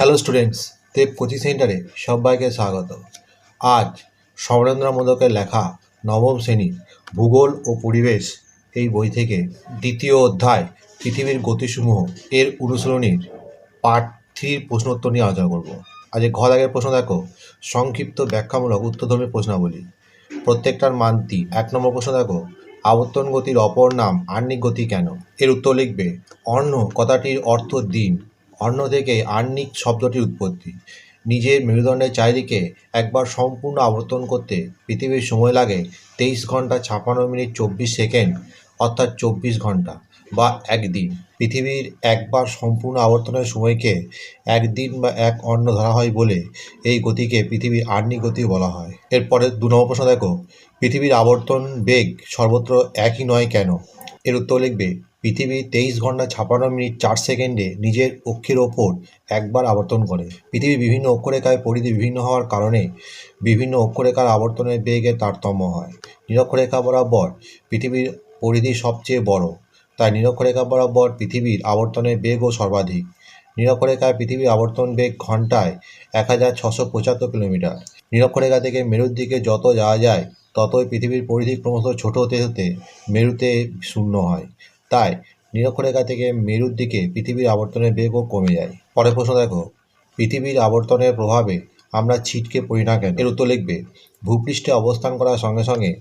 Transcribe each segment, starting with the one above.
Hello students, দেব coaching সেন্টারে সবাইকে স্বাগত। আজ সমরেন্দ্র মোদকের লেখা নবম শ্রেণীর ভূগোল ও পরিবেশ এই বই থেকে দ্বিতীয় অধ্যায় পৃথিবীর গতিসমূহ এর অনুশীলনীর পার্ট 3 প্রশ্নোত্তর নিয়ে আলোচনা করব। আজ আগের প্রশ্ন দেখো, সংক্ষিপ্ত ব্যাখ্যামূলক উত্তরধর্মী প্রশ্নাবলী। প্রত্যেকটার মানটি। 1 নম্বর প্রশ্ন দেখো, আবর্তন গতির অপর নাম আহ্নিক গতি কেন? এর উত্তর লিখবে, অর্ণ কথাটির অর্থ দিন। অর্ণ থেকে আহ্নিক শব্দটির উৎপত্তি। নিজের মেরুদণ্ডের চারিদিকে একবার সম্পূর্ণ আবর্তন করতে পৃথিবীর সময় লাগে 23 ঘন্টা 56 মিনিট 24 সেকেন্ড, অর্থাৎ 24 ঘন্টা বা একদিন। পৃথিবীর একবার সম্পূর্ণ আবর্তনের সময়কে একদিন বা এক অর্ণ ধরা হয় বলে এই গতিকে পৃথিবীর আহ্নিক গতি বলা হয়। এরপরে 2 নম্বর প্রশ্ন দেখো, পৃথিবীর আবর্তন বেগ সর্বত্র একই নয় কেন? এর উত্তর লিখবে, পৃথিবী 23 ঘন্টা 56 মিনিট 4 সেকেন্ডে নিজের অক্ষের ওপর একবার আবর্তন করে। পৃথিবীর বিভিন্ন অক্ষরেখায় পরিধি বিভিন্ন হওয়ার কারণে বিভিন্ন অক্ষরেখার আবর্তনের বেগের তারতম্য হয়। নিরক্ষরেখা বরাবর পৃথিবীর পরিধি সবচেয়ে বড়, তাই নিরক্ষরেখা বরাবর পৃথিবীর আবর্তনের বেগও সর্বাধিক। নিরক্ষরেখায় পৃথিবীর আবর্তন বেগ ঘন্টায় 1675 কিলোমিটার। নিরক্ষরেখা থেকে মেরুর দিকে যত যাওয়া যায় ততই পৃথিবীর পরিধি ক্রমশ ছোট হতে হতে মেরুতে শূন্য হয়, তাই নিরক্ষরেখা থেকে মেরুর দিকে পৃথিবীর আবর্তনের বেগও কমে যায়। পরের প্রশ্ন দেখো, পৃথিবীর আবর্তনের প্রভাবে আমরা ছিটকে পড়ি না কেন? এর উত্তর লিখবে, ভূপৃষ্ঠে অবস্থান করার সঙ্গে সঙ্গে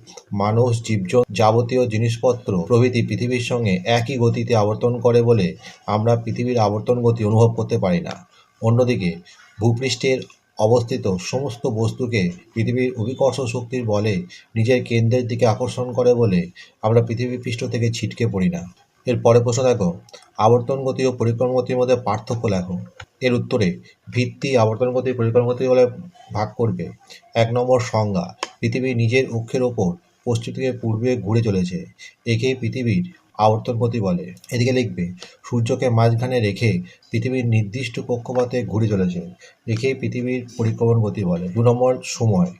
মানুষ, জীবজন্তু, যাবতীয় জিনিসপত্র প্রভৃতি পৃথিবীর সঙ্গে একই গতিতে আবর্তন করে বলে আমরা পৃথিবীর আবর্তন গতি অনুভব করতে পারি না। অন্যদিকে ভূপৃষ্ঠের অবস্থিত সমস্ত বস্তুকে পৃথিবীর অভিকর্ষ শক্তির বলে নিজের কেন্দ্রের দিকে আকর্ষণ করে বলে আমরা পৃথিবী পৃষ্ঠ থেকে ছিটকে পড়ি না। এর পরের প্রশ্ন দেখো, আবর্তন গতি ও পরিক্রমণ গতির মধ্যে পার্থক্য লেখো। এর উত্তরে ভিত্তি আবর্তন গতি পরিক্রমণ গতি বলে ভাগ করবে। 1 নম্বর সংজ্ঞা, পৃথিবী নিজের অক্ষের ওপর পশ্চিম থেকে পূর্বে ঘুরে চলেছে, একেই পৃথিবীর আবর্তন গতি বলে। এদিকে লিখবে, সূর্যকে মাঝখানে রেখে পৃথিবীর নির্দিষ্ট কক্ষপথে ঘুরে চলেছে, একেই পৃথিবীর পরিক্রমণ গতি বলে। 2 নম্বর সময়,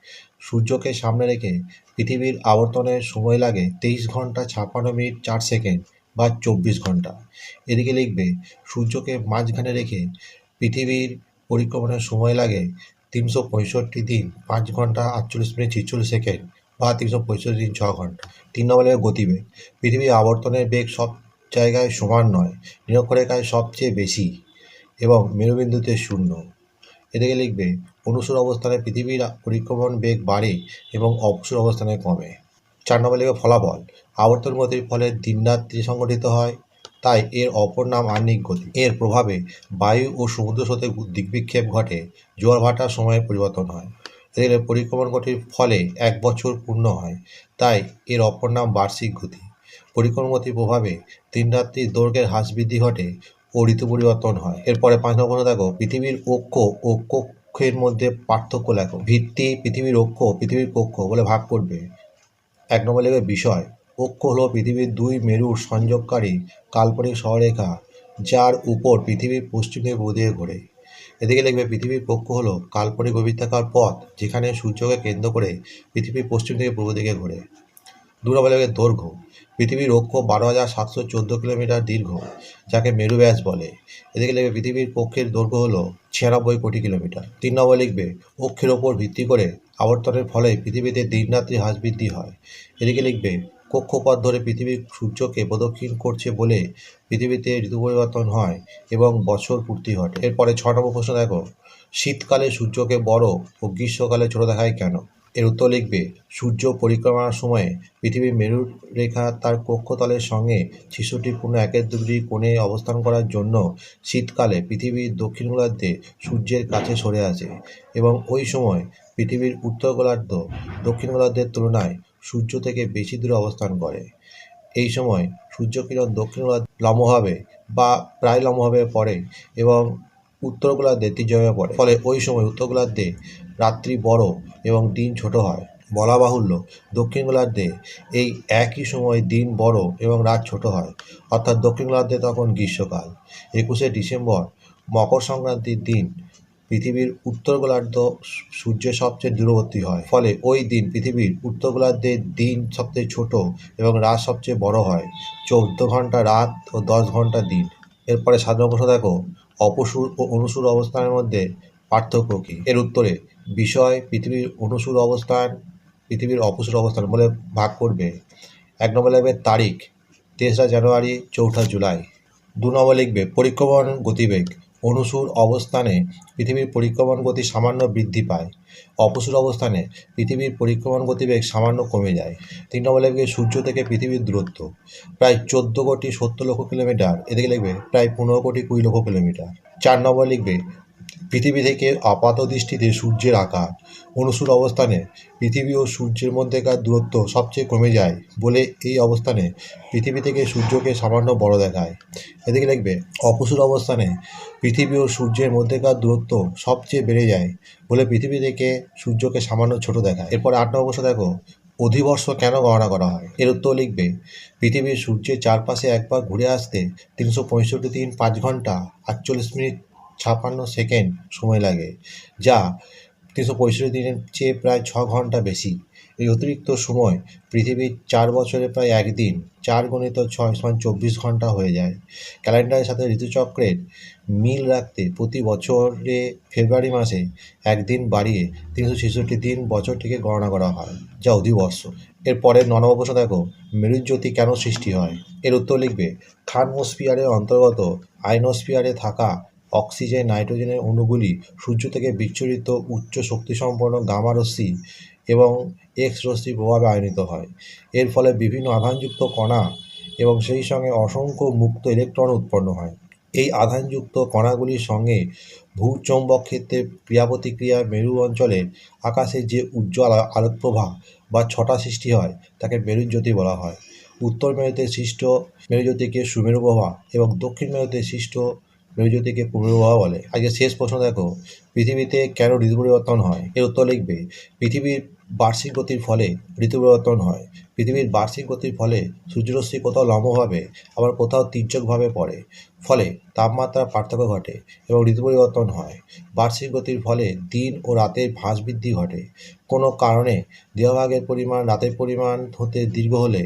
সূর্যকে সামনে রেখে পৃথিবীর আবর্তনের সময় লাগে 23 ঘন্টা 56 মিনিট 4 সেকেন্ড বা 24 ঘন্টা। এদিকে লিখবে, সূর্যকে মাঝখানে রেখে পৃথিবীর পরিক্রমণের সময় লাগে 365 দিন 5 ঘন্টা 48 মিনিট 46 সেকেন্ড বা 365 দিন 6 ঘন্টা। 3 নম্বরে গতিবেগ, পৃথিবীর আবর্তনের বেগ সব জায়গায় সমান নয়, নিরক্ষরেখায় সবচেয়ে বেশি এবং মেরুবিন্দুতে শূন্য। এদিকে লিখবে, অনুসর অবস্থানে পৃথিবীর পরিক্রমণ বেগ বাড়ে এবং অবসর অবস্থানে কমে। 4 নম্বর লিখবে ফলাফল, আবর্তন গতির ফলে দিনরাত্রি সংঘটিত হয়, তাই এর অপর নাম আহ্নিক গতি। এর প্রভাবে বায়ু ও সমুদ্র স্রোতে দিকবিক্ষেপ ঘটে, জোয়ার ভাটার সময়ে পরিবর্তন হয়। এদিকে পরিক্রমণ গতির ফলে 1 বছর পূর্ণ হয়, তাই এর অপর নাম বার্ষিক গতি। পরিক্রমণ গতির প্রভাবে দিনরাত্রির দৈর্ঘ্যের হ্রাস বৃদ্ধি ঘটে ও ঋতু পরিবর্তন হয়। এরপরে 5 নম্বর দেখো, পৃথিবীর অক্ষ ও কক্ষের মধ্যে পার্থক্য লেখো। ভিত্তি পৃথিবীর অক্ষ পৃথিবীর কক্ষ বলে ভাগ করবে। 1 নম্বর লিখবে বিষয়, অক্ষ হলো পৃথিবীর 2 মেরুর সংযোগকারী কাল্পনিক সরলরেখা, যার উপর পৃথিবীর পশ্চিম থেকে পূর্ব দিকে ঘোরে। এদিকে লিখবে, পৃথিবীর কক্ষ হলো কাল্পনিক অভিত্তাকার পথ যেখানে সূর্যকে কেন্দ্র করে পৃথিবীর পশ্চিম থেকে পূর্ব দিকে ঘোরে। 2 নম্বর লিখবে দৈর্ঘ্য, পৃথিবীর অক্ষ 12,714 কিলোমিটার দীর্ঘ, যাকে মেরু ব্যাস বলে। এদিকে লিখবে, পৃথিবীর কক্ষের দৈর্ঘ্য হলো 96 কোটি কিলোমিটার। 3 নম্বর লিখবে, অক্ষের ওপর ভিত্তি করে আবর্তনের ফলে পৃথিবীতে দিনরাত্রি হ্রাস বৃদ্ধি হয়। এদিকে লিখবে, কক্ষপথ ধরে পৃথিবী সূর্যকে প্রদক্ষিণ করছে বলে পৃথিবীতে ঋতু পরিবর্তন হয় এবং বছর পূর্তি ঘটে। এরপরে 6 নম্বর প্রশ্ন দেখো, শীতকালে সূর্যকে বড় ও গ্রীষ্মকালে ছোট দেখায় কেন? এর উত্তর লিখবে, সূর্য পরিক্রমার সময়ে পৃথিবীর মেরু রেখা তার কক্ষতলের সঙ্গে 66.12 কোণে অবস্থান করার জন্য শীতকালে পৃথিবীর দক্ষিণ গোলার্ধে সূর্যের কাছে সরে আসে এবং ওই সময় পৃথিবীর উত্তর গোলার্ধ দক্ষিণ গোলার্ধের তুলনায় সূর্য থেকে বেশি দূরে অবস্থান করে। এই সময় সূর্যকিরণ দক্ষিণ গোলার্ধে লম্বভাবে বা প্রায় লম্বভাবে পড়ে এবং উত্তর গোলার্ধে তীর্যভাবে পড়ে, ফলে ওই সময় উত্তর গোলার্ধে রাত্রি বড় এবং দিন ছোট হয়। বলা বাহুল্য, দক্ষিণ গোলার্ধে এই একই সময় দিন বড় এবং রাত ছোট হয়, অর্থাৎ দক্ষিণ গোলার্ধে তখন গ্রীষ্মকাল। 21শে ডিসেম্বর মকর সংক্রান্তির দিন পৃথিবীর উত্তর গোলার্ধ সূর্যের সবচেয়ে দূরবর্তী হয়, ফলে ওই দিন পৃথিবীর উত্তর গোলার্ধের দিন সবচেয়ে ছোট এবং রাত সবচেয়ে বড় হয়। 14 ঘন্টা রাত ও 10 ঘন্টা দিন। এরপরে 7 নম্বর প্রশ্ন দেখো, অপসূর ও অনুসূর অবস্থানের মধ্যে পার্থক্য কী? এর উত্তরে বিষয় পৃথিবীর অনুসূর অবস্থান, পৃথিবীর অপসূর অবস্থান বলে ভাগ করবে। 1 নম্বর লিখবে তারিখ 3রা জানুয়ারি 4ঠা জুলাই। 2 নম্বর লিখবে পরিক্রমণ গতিবেগ। অনুসূর অবস্থানে পৃথিবীর পরিক্রমণ গতি সামান্য বৃদ্ধি পায়, অপসূর অবস্থানে পৃথিবীর পরিক্রমণ গতিবেগ সামান্য কমে যায়। 3 নম্বর লিখবে সূর্য থেকে পৃথিবীর দূরত্ব প্রায় 14,70,00,000 কিলোমিটার, এদিকে লিখবে প্রায় 15,20,00,000 কিলোমিটার। 4 নম্বর লিখবে পৃথিবী থেকে আপাত দৃষ্টিতে সূর্যের আকার। অনুসূর অবস্থানে পৃথিবী ও সূর্যের মধ্যেকার দূরত্ব সবচেয়ে কমে যায় বলে এই অবস্থানে পৃথিবী থেকে সূর্যকে সামান্য বড় দেখায়। এদিকে লিখবে অপসূর অবস্থানে পৃথিবী ও সূর্যের মধ্যেকার দূরত্ব সবচেয়ে বেড়ে যায় বলে পৃথিবী থেকে সূর্যকে সামান্য ছোট দেখায়। এরপরে 8 নম্বর প্রশ্ন দেখো, অধিবর্ষ কেন গণনা করা হয়? এর উত্তর লিখবে পৃথিবীর সূর্যের চারপাশে একবার ঘুরে আসতে 365 দিন 5 ঘন্টা 48 মিনিট 56 সেকেন্ড সময় লাগে, যা 365 দিনের চেয়ে প্রায় 6 ঘন্টা বেশি। এই অতিরিক্ত সময় পৃথিবীর 4 বছরে প্রায় 1 দিন, 4 গুণিত 6 সমান 24 ঘন্টা হয়ে যায়। ক্যালেন্ডারের সাথে ঋতুচক্রের মিল রাখতে প্রতি বছরে ফেব্রুয়ারি মাসে 1 দিন বাড়িয়ে 366 দিন বছরটিকে গণনা করা হয়, যা অধিবর্ষ। এরপরে 9 নম্বর প্রশ্ন দেখো, মেরুজ্যোতি কেন সৃষ্টি হয়? এর উত্তর লিখবে থার্মোস্ফিয়ারের অন্তর্গত আয়নোস্ফিয়ারে থাকা অক্সিজেন নাইট্রোজেনের অণুগুলি সূর্য থেকে বিচ্ছুরিত উচ্চ শক্তিসম্পন্ন গামা রশ্মি এবং এক্স রশ্মির প্রভাবে আয়নিত হয়। এর ফলে বিভিন্ন আধানযুক্ত কণা এবং সেই সঙ্গে অসংখ্য মুক্ত ইলেকট্রন উৎপন্ন হয়। এই আধানযুক্ত কণাগুলির সঙ্গে ভূচৌম্বক ক্ষেত্রে ক্রিয়া প্রতিক্রিয়া মেরু অঞ্চলের আকাশে যে উজ্জ্বল আলোকপ্রভা বা ছটা সৃষ্টি হয় তাকে মেরুজ্যোতি বলা হয়। উত্তর মেরুতে সৃষ্ট মেরুজ্যোতিকে সুমেরু প্রভা এবং দক্ষিণ মেরুতে সৃষ্ট মেরুজ্যোতিকে পূর্ব প্রভা বলে। আজকে শেষ প্রশ্ন দেখো, পৃথিবীতে কেন ঋতু পরিবর্তন হয়? এর উত্তর লিখবে পৃথিবীর বার্ষিক গতির ফলে ঋতু পরিবর্তন হয়। পৃথিবীর বার্ষিক গতির ফলে সূর্যরশ্মি কোথাও লম্বভাবে আবার কোথাও তির্যকভাবে পড়ে, ফলে তাপমাত্রার পার্থক্য ঘটে এবং ঋতু পরিবর্তন হয়। বার্ষিক গতির ফলে দিন ও রাতের ভাঁজ বৃদ্ধি ঘটে। কোনো কারণে দেহভাগের পরিমাণ রাতের পরিমাণ হতে দীর্ঘ হলে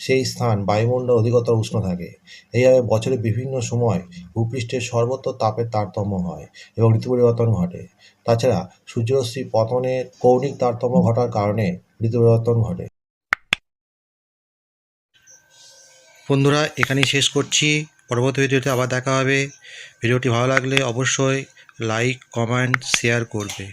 সেই স্থান বায়ুমণ্ডল অধিকতর উষ্ণ থাকে। এইভাবে বছরের বিভিন্ন সময় ভূপৃষ্ঠের সর্বত্র তাপের তারতম্য হয় এবং ঋতু পরিবর্তন ঘটে। তাছাড়া সূর্যরশ্মি পতনের কৌণিক তারতম্য ঘটার কারণে ঋতু পরিবর্তন ঘটে। বন্ধুরা, এখানেই শেষ করছি। পরবর্তী ভিডিওতে আবার দেখা হবে। ভিডিওটি ভালো লাগলে অবশ্যই লাইক, কমেন্ট, শেয়ার করবে।